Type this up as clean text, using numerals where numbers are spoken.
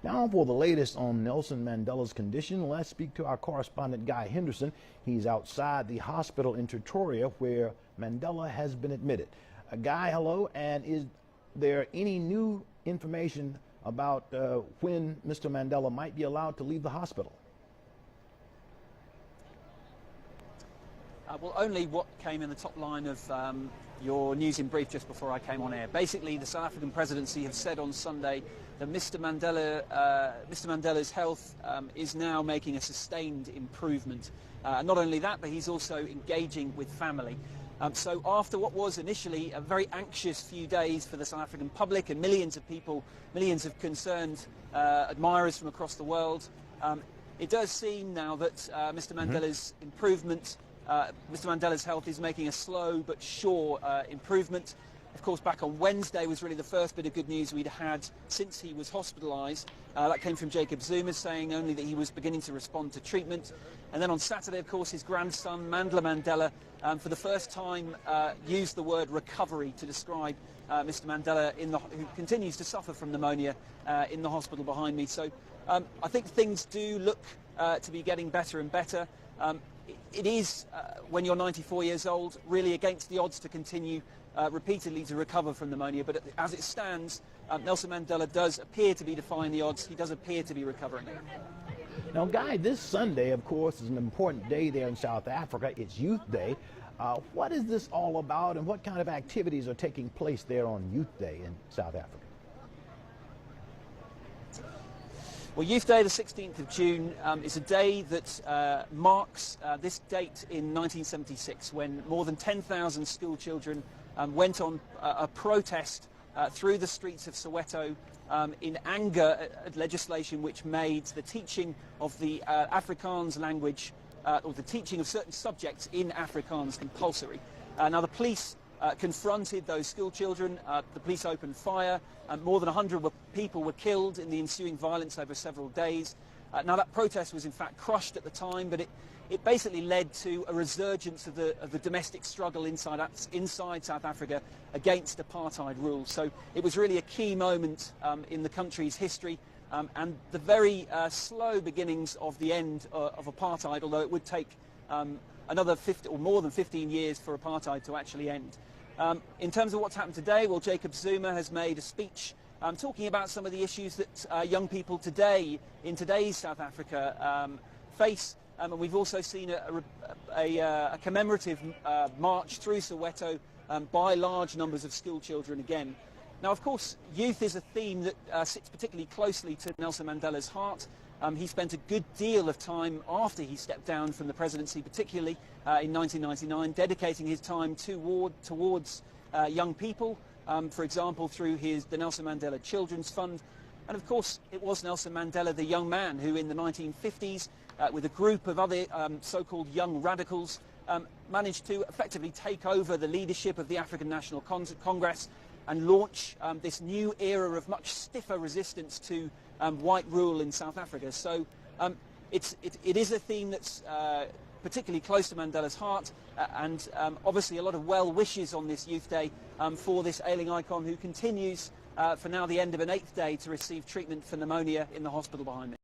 Now for the latest on Nelson Mandela's condition, let's speak to our correspondent Guy Henderson. He's outside the hospital in Pretoria where Mandela has been admitted. Guy, hello, and is there any new information about when Mr. Mandela might be allowed to leave the hospital? Well, only what came in the top line of your news in brief just before I came on air. Basically, the South African presidency have said on Sunday that Mr. Mandela's health is now making a sustained improvement. Not only that, but he's also engaging with family. So after what was initially a very anxious few days for the South African public and millions of people, millions of concerned admirers from across the world, it does seem now that Mr. Mandela's improvement, Mr. Mandela's health is making a slow but sure improvement. Of course, back on Wednesday was really the first bit of good news we'd had since he was hospitalised. That came from Jacob Zuma, saying only that he was beginning to respond to treatment. And then on Saturday, of course, his grandson, Mandela, for the first time used the word recovery to describe Mr. Mandela, who continues to suffer from pneumonia in the hospital behind me. So I think things do look to be getting better and better. It is, when you're 94 years old, really against the odds to continue repeatedly to recover from pneumonia, but as it stands, Nelson Mandela does appear to be defying the odds. He does appear to be recovering. Now, Guy, this Sunday, of course, is an important day there in South Africa. It's Youth Day. What is this all about, and what kind of activities are taking place there on Youth Day in South Africa? Well, Youth Day, the 16th of June, is a day that marks this date in 1976, when more than 10,000 school children went on a protest through the streets of Soweto in anger at legislation which made the teaching of the Afrikaans language or the teaching of certain subjects in Afrikaans compulsory. Now, the police confronted those school children. The police opened fire. More than 100 people were killed in the ensuing violence over several days. Now, that protest was in fact crushed at the time, but it basically led to a resurgence of the domestic struggle inside South Africa against apartheid rule. So it was really a key moment in the country's history, and the very slow beginnings of the end of apartheid, although it would take another 50 or more than 15 years for apartheid to actually end. In terms of what's happened today, well, Jacob Zuma has made a speech talking about some of the issues that young people today, in today's South Africa, face. And we've also seen a commemorative march through Soweto by large numbers of school children again. Now, of course, youth is a theme that sits particularly closely to Nelson Mandela's heart. He spent a good deal of time after he stepped down from the presidency, particularly in 1999, dedicating his time towards young people, for example, through the Nelson Mandela Children's Fund. And of course, it was Nelson Mandela, the young man, who in the 1950s, with a group of other so-called young radicals, managed to effectively take over the leadership of the African National Congress and launch this new era of much stiffer resistance to white rule in South Africa. So it is a theme that's particularly close to Mandela's heart, and obviously a lot of well wishes on this Youth Day for this ailing icon, who continues for now the end of an 8th day to receive treatment for pneumonia in the hospital behind me.